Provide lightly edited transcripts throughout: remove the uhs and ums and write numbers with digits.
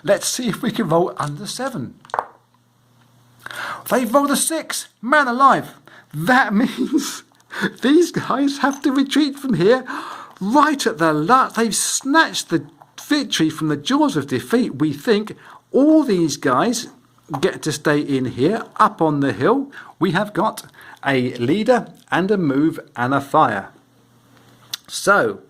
Let's see if we can roll under 7. They've rolled a 6. Man alive. That means these guys have to retreat from here right at the last. They've snatched the victory from the jaws of defeat. We think all these guys get to stay in here up on the hill. We have got a leader and a move and a fire. So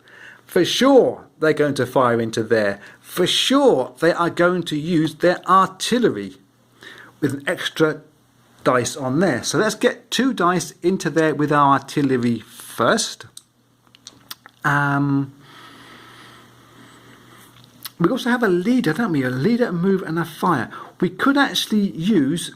for sure they're going to fire into there. For sure they are going to use their artillery with an extra dice on there. So let's get 2 dice into there with our artillery first. We also have a leader, don't we? A leader, a move and a fire. We could actually use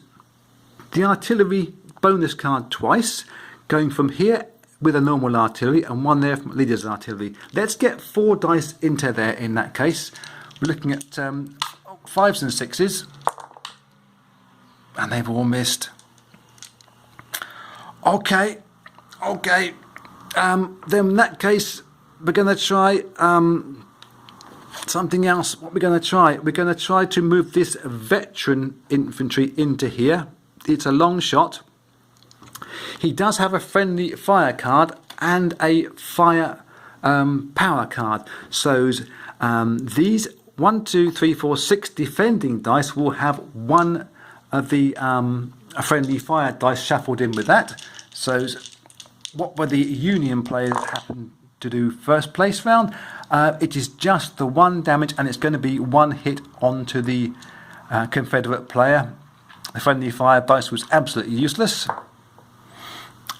the artillery bonus card twice, going from here with a normal artillery and 1 there from leader's artillery. Let's get 4 dice into there in that case. We're looking at 5s and 6s, and they've all missed. Okay. Then in that case, we're going to try something else. What we're going to try? We're going to try to move this veteran infantry into here. It's a long shot. He does have a friendly fire card and a fire power card. So these 1, 2, 3, 4, 6 defending dice will have 1 of the a friendly fire dice shuffled in with that. So what were the Union players happen to do first place round? It is just the 1 damage, and it's going to be 1 hit onto the Confederate player. The friendly fire dice was absolutely useless,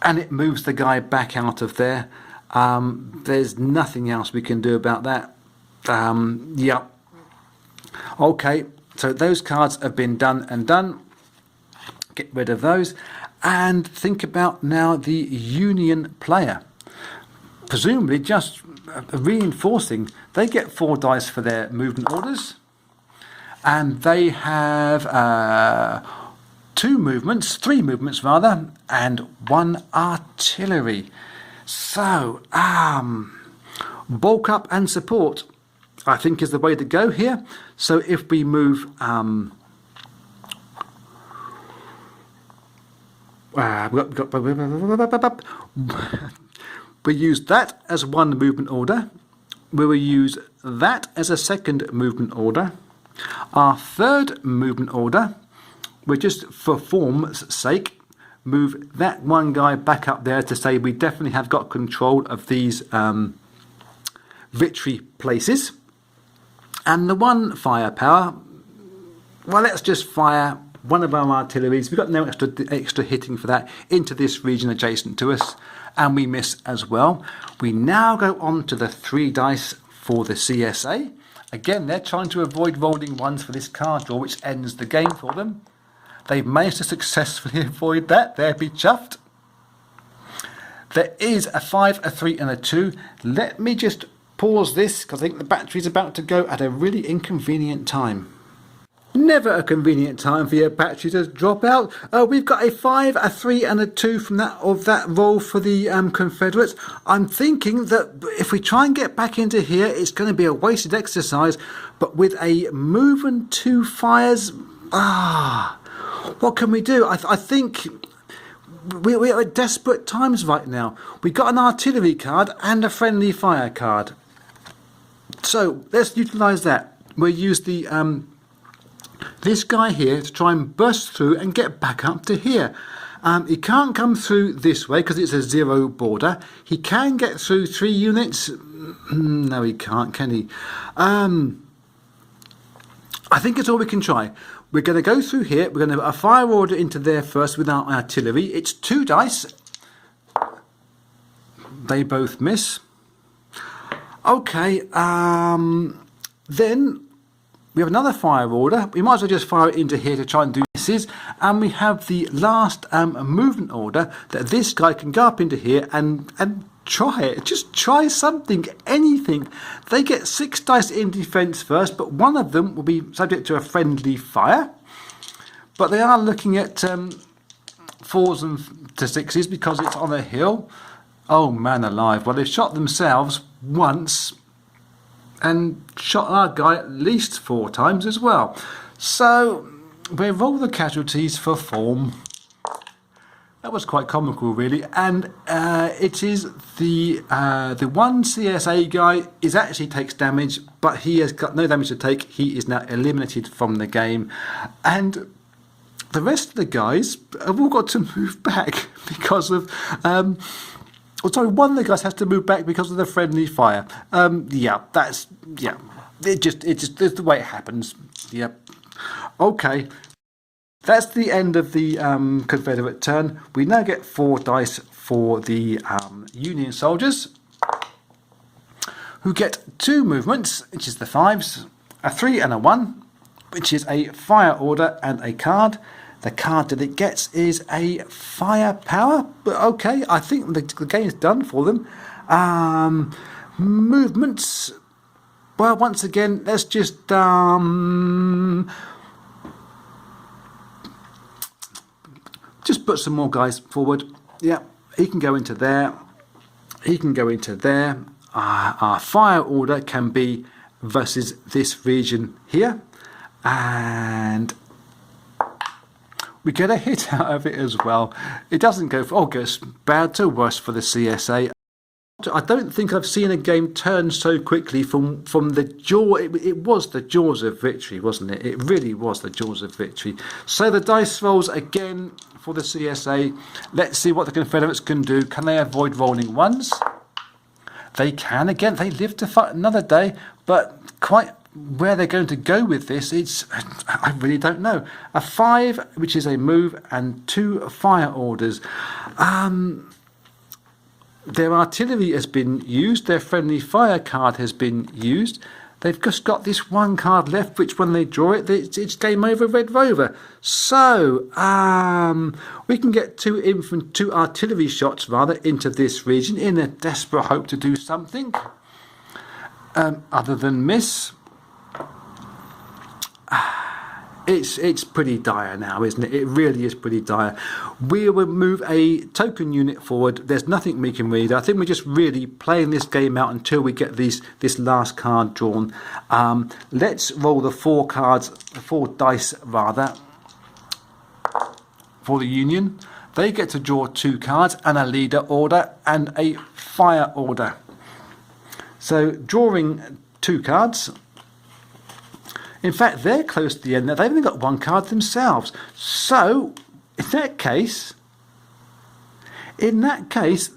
and it moves the guy back out of there. There's nothing else we can do about that. Yeah. Okay, so those cards have been done and done. Get rid of those and think about now the Union player. Presumably just reinforcing. They get 4 dice for their movement orders, and they have 3 movements rather, and 1 artillery. So bulk up and support, I think, is the way to go here. So if we move we use that as 1 movement order. We will use that as a 2nd movement order. Our 3rd movement order, we're just for form's sake, move that 1 guy back up there to say we definitely have got control of these victory places. And the 1 firepower, well, let's just fire 1 of our artilleries. We've got no extra hitting for that into this region adjacent to us, and we miss as well. We now go on to the 3 dice for the CSA. Again, they're trying to avoid rolling 1s for this card draw, which ends the game for them. They've managed to successfully avoid that. They'll be chuffed. There is a 5, a 3 and a 2. Let me just pause this because I think the battery's about to go at a really inconvenient time. Never a convenient time for your battery to drop out. We've got a 5, a 3 and a 2 from that roll for the Confederates. I'm thinking that if we try and get back into here, it's going to be a wasted exercise. But with a move and 2 fires, what can we do? I think we're at desperate times right now. We've got an artillery card and a friendly fire card. So let's utilise that. We'll use the this guy here to try and burst through and get back up to here. He can't come through this way because it's a 0 border. He can get through 3 units. No, he can't, can he? I think it's all we can try. We're going to go through here. We're going to put a fire order into there first with our artillery. It's 2 dice. They both miss. Okay, then we have another fire order. We might as well just fire it into here to try and do misses. And we have the last movement order that this guy can go up into here and try it. Just try something, anything. They get 6 dice in defense first, but 1 of them will be subject to a friendly fire. But they are looking at 4s and to 6s because it's on a hill. Oh man alive. Well, they've shot themselves once. and shot our guy at least 4 times as well. So we roll the casualties for form. That was quite comical, really, and it is the one CSA guy actually takes damage, but he has got no damage to take. He is now eliminated from the game, and the rest of the guys have all got to move back because of. One of the guys has to move back because of the friendly fire. It's just the way it happens. Yep. Okay. That's the end of the Confederate turn. We now get 4 dice for the Union soldiers, who get 2 movements, which is the 5s, a 3 and a 1, which is a fire order and a card. The card that it gets is a firepower, but okay, I think the game is done for them. Movements, well, once again, let's just put some more guys forward. Yeah, he can go into there. He can go into there. Our fire order can be versus this region here. And we get a hit out of it as well. It doesn't go goes bad to worse for the CSA. I don't think I've seen a game turn so quickly from the jaw. It was the jaws of victory, wasn't it? It really was the jaws of victory. So the dice rolls again for the CSA. Let's see what the Confederates can do. Can they avoid rolling 1s? They can. Again, they live to fight another day, but quite where they're going to go with this, I really don't know. A 5, which is a move, and 2 fire orders. Their artillery has been used. Their friendly fire card has been used. They've just got this 1 card left, which when they draw it, it's game over, Red Rover. So we can get 2 artillery shots into this region in a desperate hope to do something other than miss. It's pretty dire now, isn't it? It really is pretty dire. We will move a token unit forward. There's nothing we can read. I think we're just really playing this game out until we get this last card drawn. Let's roll the 4 dice rather, for the Union. They get to draw 2 cards and a leader order and a fire order. So drawing 2 cards. In fact, they're close to the end. They've only got 1 card themselves. So, in that case,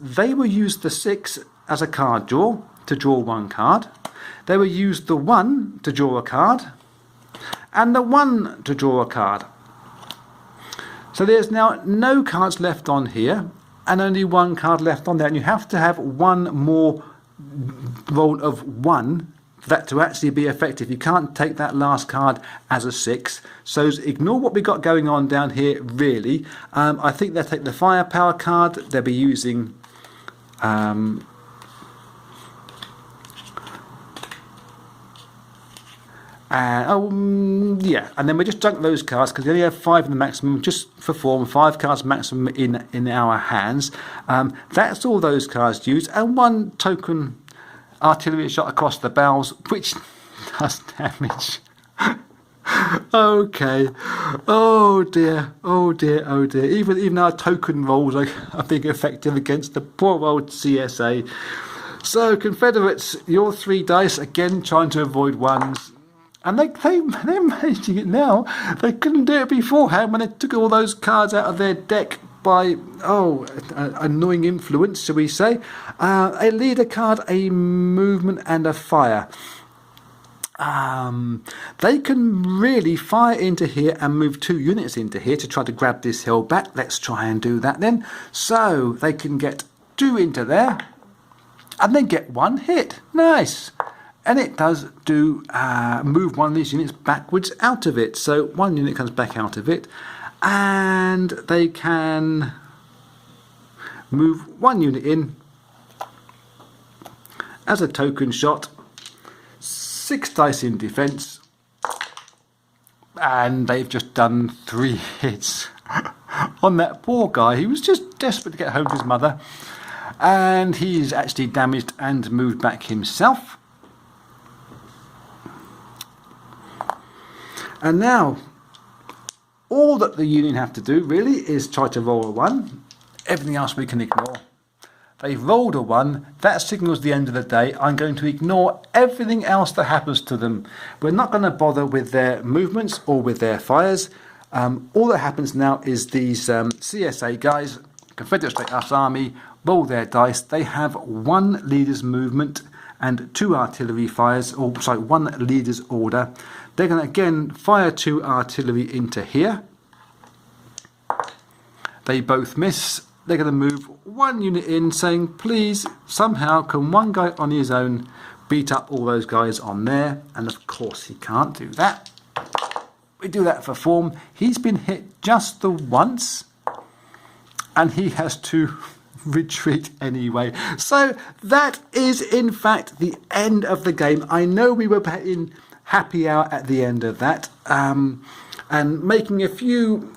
they will use the 6 as a card draw to draw 1 card. They will use the 1 to draw a card, and the 1 to draw a card. So there's now no cards left on here, and only 1 card left on there. And you have to have 1 more roll of 1 for that to actually be effective. You can't take that last card as a 6. So ignore what we got going on down here, really. I think they'll take the firepower card. They'll be using and then we just junk those cards because we only have 5 in the maximum, just for form, 5 cards maximum in our hands. That's all those cards use, and 1 token artillery shot across the bows, which does damage. Okay. Oh dear. Even our token rolls are being effective against the poor old CSA. So Confederates, your 3 dice again trying to avoid 1s. And they're managing it now. They couldn't do it beforehand when they took all those cards out of their deck by annoying influence, shall we say. A leader card, a movement, and a fire. They can really fire into here and move 2 units into here to try to grab this hill back. Let's try and do that then. So they can get 2 into there and then get 1 hit. Nice. And it does do move 1 of these units backwards out of it. So 1 unit comes back out of it. And they can move 1 unit in as a token shot. 6 dice in defence. And they've just done 3 hits on that poor guy. He was just desperate to get home to his mother. And he's actually damaged and moved back himself. And now, all that the Union have to do really is try to roll a 1. Everything else we can ignore. They've rolled a 1. That signals the end of the day. I'm going to ignore everything else that happens to them. We're not going to bother with their movements or with their fires. All that happens now is these CSA guys, Confederate States Army, roll their dice. They have 1 leader's movement and 2 artillery fires, or sorry, 1 leader's order. They're going to again fire 2 artillery into here. They both miss. They're going to move 1 unit in, saying, please, somehow, can one guy on his own beat up all those guys on there? And of course he can't do that. We do that for form. He's been hit just the once, and he has to retreat anyway. So that is in fact the end of the game. I know we were in happy hour at the end of that, and making a few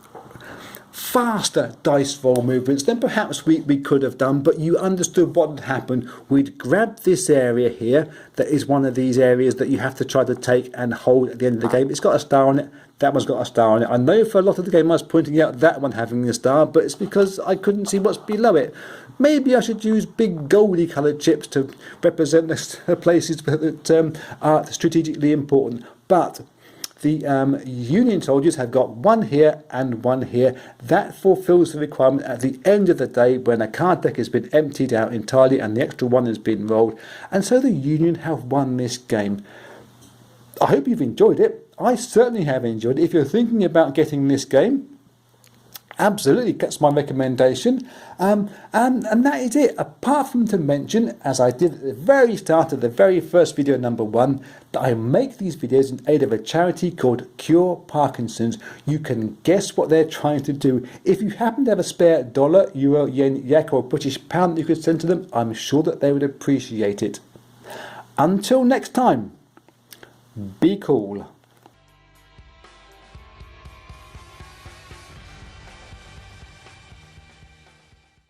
faster dice roll movements than perhaps we could have done, but you understood what had happened. We'd grabbed this area here that is one of these areas that you have to try to take and hold at the end of the game. It's got a star on it. That one's got a star on it. I know for a lot of the game I was pointing out that one having a star, but it's because I couldn't see what's below it. Maybe I should use big goldy coloured chips to represent the places that are strategically important. But the Union soldiers have got 1 here and 1 here. That fulfills the requirement at the end of the day when a card deck has been emptied out entirely and the extra 1 has been rolled. And so the Union have won this game. I hope you've enjoyed it. I certainly have enjoyed it. If you're thinking about getting this game, absolutely, that's my recommendation. And that is it. Apart from to mention, as I did at the very start of the very first video, number 1, that I make these videos in aid of a charity called Cure Parkinson's. You can guess what they're trying to do. If you happen to have a spare dollar, euro, yen, yak or British pound that you could send to them, I'm sure that they would appreciate it. Until next time, be cool.